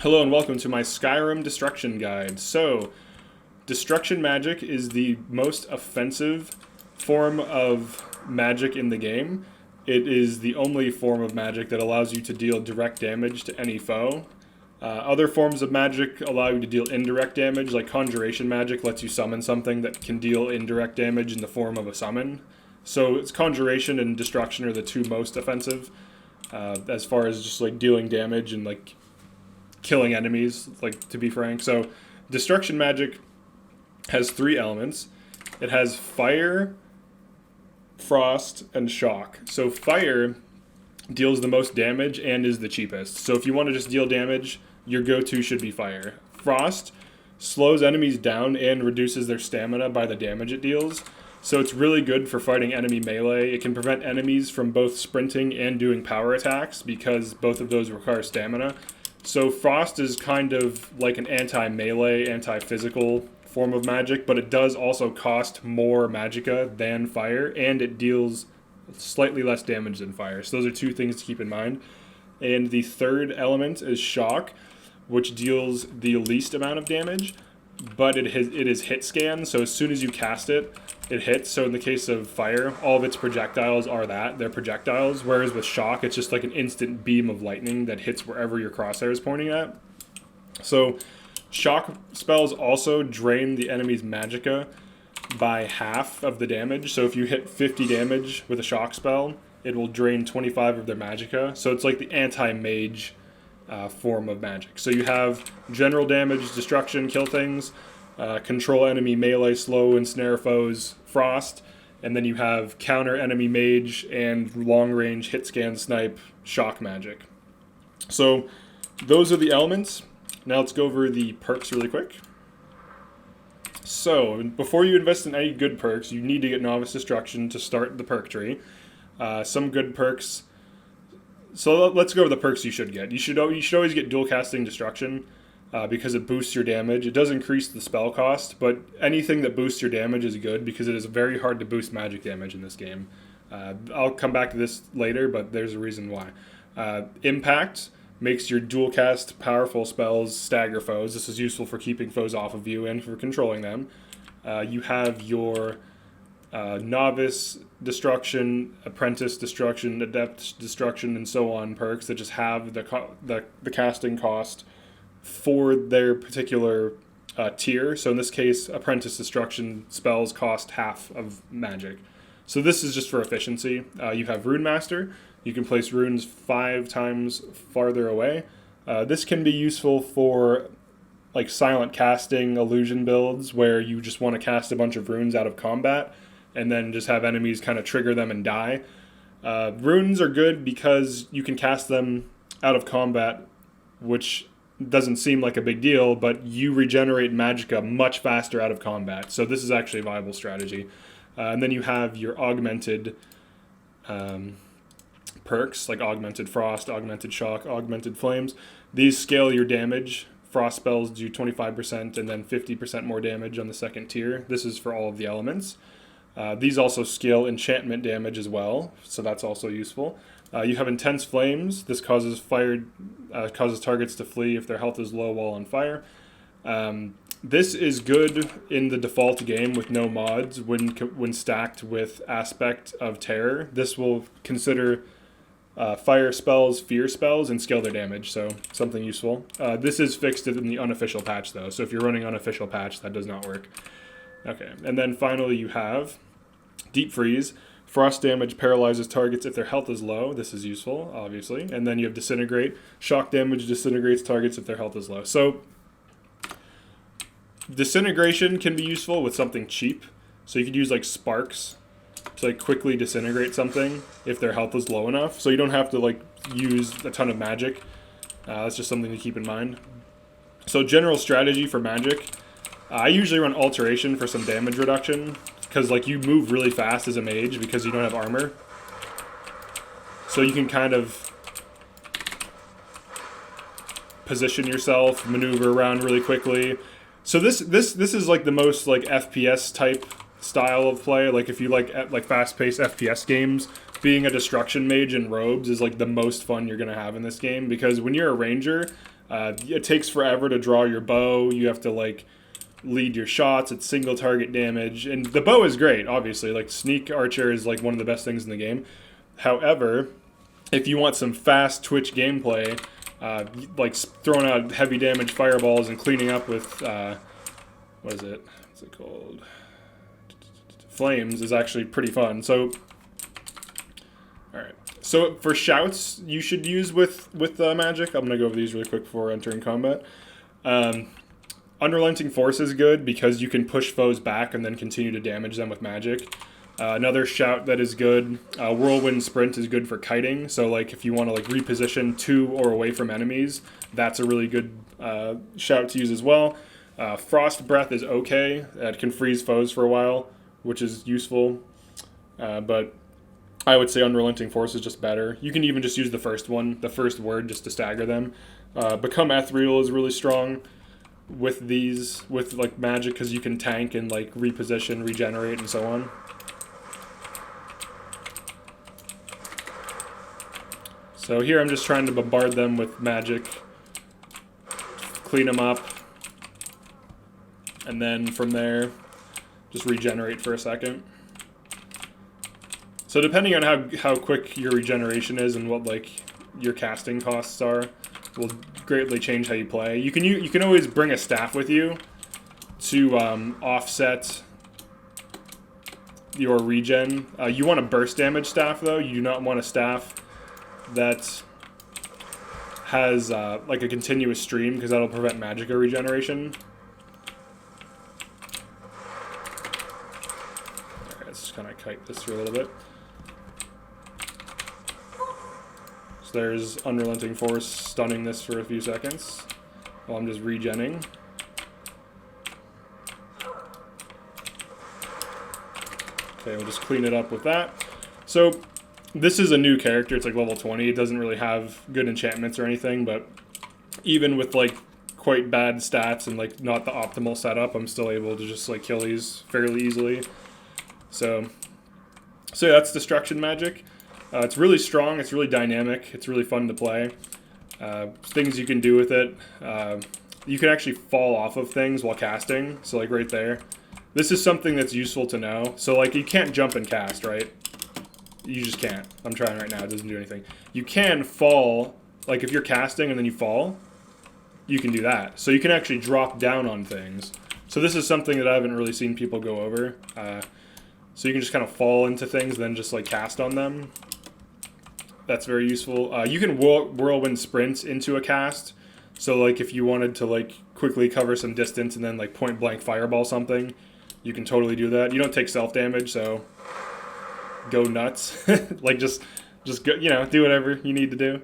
Hello and welcome to my Skyrim Destruction Guide. So, Destruction magic is the most offensive form of magic in the game. It is the only form of magic that allows you to deal direct damage to any foe. Other forms of magic allow you to deal indirect damage, like Conjuration magic lets you summon something that can deal indirect damage in the form of a summon. So, it's Conjuration and Destruction are the two most offensive, as far as just like dealing damage and like killing enemies, like to be frank. So, destruction magic has three elements. It has fire, frost, and shock. So, fire deals the most damage and is the cheapest. So, if you want to just deal damage, your go-to should be fire. Frost slows enemies down and reduces their stamina by the damage it deals. So it's really good for fighting enemy melee. It can prevent enemies from both sprinting and doing power attacks because both of those require stamina. So Frost is kind of like an anti-melee, anti-physical form of magic, but it does also cost more magicka than fire, and it deals slightly less damage than fire. So those are two things to keep in mind. And the third element is Shock, which deals the least amount of damage, but it is hit scan, so as soon as you cast it, it hits. So in the case of fire, all of its projectiles are they're projectiles, whereas with shock, it's just like an instant beam of lightning that hits wherever your crosshair is pointing at. So shock spells also drain the enemy's magicka by half of the damage. So if you hit 50 damage with a shock spell, it will drain 25 of their magicka. So it's like the anti-mage form of magic. So you have general damage, destruction, kill things, control enemy, melee, slow, ensnare foes, frost, and then you have counter enemy mage and long range hit scan snipe shock magic. So those are the elements. Now let's go over the perks really quick. So before you invest in any good perks, you need to get Novice Destruction to start the perk tree. Some good perks. So let's go over the perks you should get. You should always get dual casting destruction because it boosts your damage. It does increase the spell cost, but anything that boosts your damage is good because it is very hard to boost magic damage in this game. I'll come back to this later, but there's a reason why. Impact makes your dual cast powerful spells stagger foes. This is useful for keeping foes off of you and for controlling them. You have your Novice Destruction, Apprentice Destruction, Adept Destruction, and so on perks that just have the casting cost for their particular tier. So in this case, Apprentice Destruction spells cost half of magic. So this is just for efficiency. You have Rune Master. You can place runes 5 times farther away. This can be useful for like silent casting illusion builds where you just want to cast a bunch of runes out of combat and then just have enemies kind of trigger them and die. Runes are good because you can cast them out of combat, which doesn't seem like a big deal, but you regenerate magicka much faster out of combat. So this is actually a viable strategy. And then you have your augmented perks, like Augmented Frost, Augmented Shock, Augmented Flames. These scale your damage. Frost spells do 25% and then 50% more damage on the second tier. This is for all of the elements. These also scale enchantment damage as well, so that's also useful. You have Intense Flames. This causes targets to flee if their health is low while on fire. This is good in the default game with no mods when stacked with Aspect of Terror. This will consider fire spells, fear spells, and scale their damage, so something useful. This is fixed in the unofficial patch, though, so if you're running unofficial patch, that does not work. Okay, and then finally you have Deep Freeze. Frost damage paralyzes targets if their health is low. This is useful, obviously. And then you have Disintegrate. Shock damage disintegrates targets if their health is low. So, Disintegration can be useful with something cheap. So you could use like Sparks to like quickly disintegrate something if their health is low enough. So you don't have to like use a ton of magic. That's just something to keep in mind. So general strategy for magic. I usually run Alteration for some damage reduction because like you move really fast as a mage because you don't have armor. So you can kind of position yourself, maneuver around really quickly. So this is like the most like FPS type style of play. Like if you like fast-paced FPS games, being a destruction mage in robes is like the most fun you're gonna have in this game because when you're a ranger, It takes forever to draw your bow. You have to like lead your shots. It's single target damage, and the bow is great. Obviously, like sneak archer is like one of the best things in the game. However, if you want some fast twitch gameplay, like throwing out heavy damage fireballs and cleaning up with what is it? What's it called? Flames is actually pretty fun. So, all right. So for shouts, you should use with magic. I'm gonna go over these really quick before entering combat. Unrelenting Force is good because you can push foes back and then continue to damage them with magic. Another shout that is good, Whirlwind Sprint is good for kiting. So like if you want to like reposition to or away from enemies, that's a really good shout to use as well. Frost Breath is okay. It can freeze foes for a while, which is useful. But I would say Unrelenting Force is just better. You can even just use the first one, the first word, just to stagger them. Become Ethereal is really strong with these, with like magic, because you can tank and like reposition, regenerate, and so on. So here I'm just trying to bombard them with magic, clean them up, and then from there, just regenerate for a second. So depending on how quick your regeneration is and what like your casting costs are, will greatly change how you play. You can always bring a staff with you to offset your regen. You want a burst damage staff though. You do not want a staff that has like a continuous stream, because that'll prevent magicka regeneration. Alright, let's just kind of kite this through a little bit. So there's Unrelenting Force stunning this for a few seconds while I'm just regenning. Okay, we'll just clean it up with that. So this is a new character. It's like level 20. It doesn't really have good enchantments or anything, but even with like quite bad stats and like not the optimal setup, I'm still able to just like kill these fairly easily. So yeah, that's Destruction Magic. It's really strong, it's really dynamic, it's really fun to play. Things you can do with it. You can actually fall off of things while casting, so like right there. This is something that's useful to know. So like you can't jump and cast, right? You just can't. I'm trying right now, it doesn't do anything. You can fall, like if you're casting and then you fall, you can do that. So you can actually drop down on things. So this is something that I haven't really seen people go over. So you can just kind of fall into things, then just like cast on them. That's very useful. You can whirlwind sprint into a cast. So like if you wanted to like quickly cover some distance and then like point blank fireball something, you can totally do that. You don't take self damage, so go nuts. Like just go, you know, do whatever you need to do.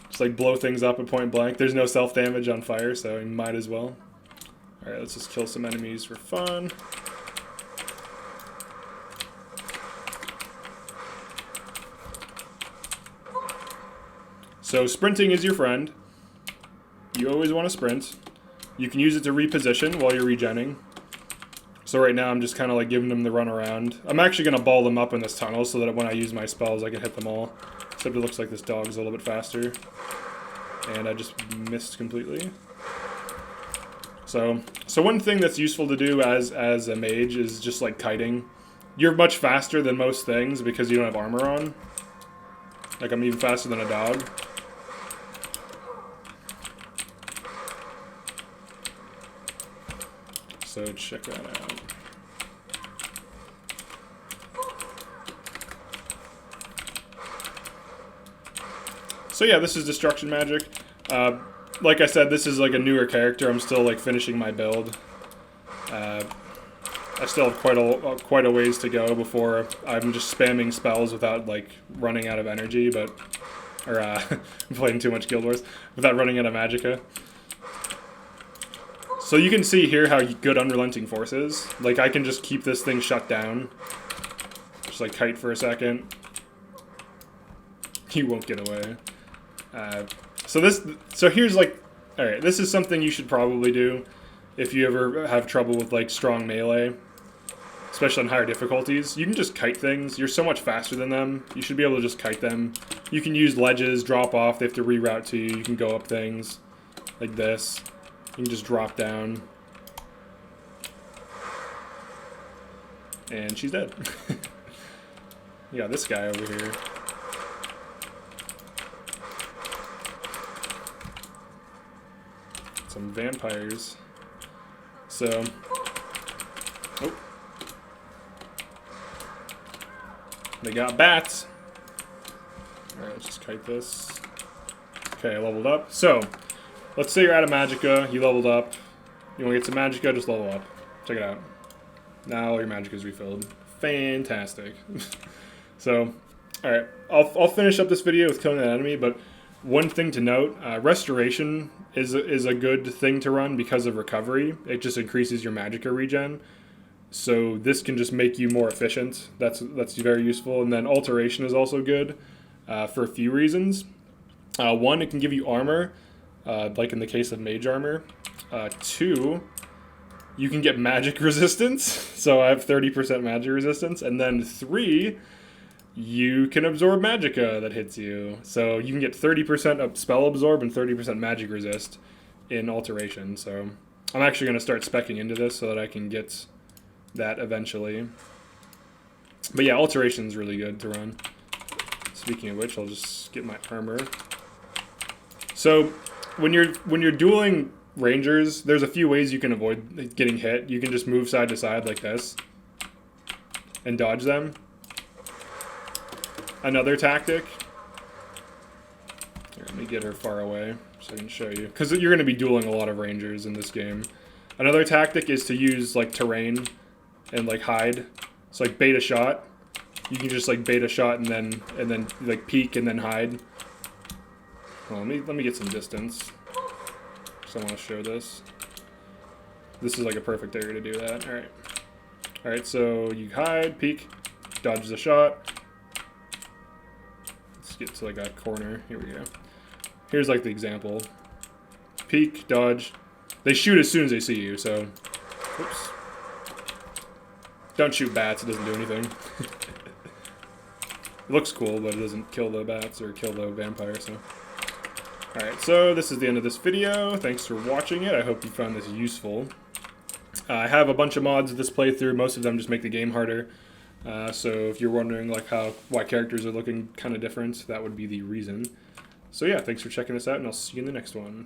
Just like blow things up at point blank. There's no self damage on fire, so you might as well. All right, let's just kill some enemies for fun. So sprinting is your friend. You always want to sprint. You can use it to reposition while you're regenning. So right now I'm just kind of like giving them the run around. I'm actually going to ball them up in this tunnel so that when I use my spells I can hit them all. Except it looks like this dog's a little bit faster. And I just missed completely. So one thing that's useful to do as a mage is just like kiting. You're much faster than most things because you don't have armor on. Like I'm even faster than a dog. So check that out. So yeah, this is Destruction Magic. Like I said, this is like a newer character. I'm still like finishing my build. I still have quite a ways to go before I'm just spamming spells without like running out of energy, or playing too much Guild Wars without running out of magicka. So you can see here how good Unrelenting Force is. Like I can just keep this thing shut down. Just like kite for a second. He won't get away. So here's like, alright, this is something you should probably do if you ever have trouble with like strong melee. Especially on higher difficulties. You can just kite things. You're so much faster than them. You should be able to just kite them. You can use ledges, drop off, they have to reroute to you. You can go up things. like this. You can just drop down. And she's dead. You got this guy over here. Some vampires. So, oh. They got bats. Alright, let's just kite this. Okay, I leveled up. So, let's say you're out of magicka, you leveled up. You want to get some magicka, just level up. Check it out. Now all your magicka is refilled. Fantastic. So, alright, I'll finish up this video with killing that enemy, but one thing to note, restoration is a good thing to run because of recovery. It just increases your magicka regen. So this can just make you more efficient. That's very useful. And then alteration is also good for a few reasons. One, it can give you armor, like in the case of mage armor. Two, you can get magic resistance. So I have 30% magic resistance. And then three, you can absorb magicka that hits you. So you can get 30% of spell absorb and 30% magic resist in alteration. So I'm actually going to start speccing into this so that I can get that eventually. But yeah, alteration is really good to run. Speaking of which, I'll just get my armor. So when you're dueling rangers, there's a few ways you can avoid getting hit. You can just move side to side like this and dodge them. Another tactic. Here, let me get her far away so I can show you, because you're going to be dueling a lot of rangers in this game. Another tactic is to use like terrain and like hide. So like bait a shot. You can just like bait a shot and then like peek and then hide. Well, let me get some distance. So I want to show this. This is like a perfect area to do that. Alright. Alright, so you hide, peek, dodge the shot. Let's get to like a corner. Here we go. Here's like the example. Peek, dodge. They shoot as soon as they see you, so oops. Don't shoot bats, it doesn't do anything. It looks cool, but it doesn't kill the bats or kill the vampire, so. Alright, so this is the end of this video. Thanks for watching it. I hope you found this useful. I have a bunch of mods of this playthrough. Most of them just make the game harder. So if you're wondering like why characters are looking kind of different, that would be the reason. So yeah, thanks for checking this out, and I'll see you in the next one.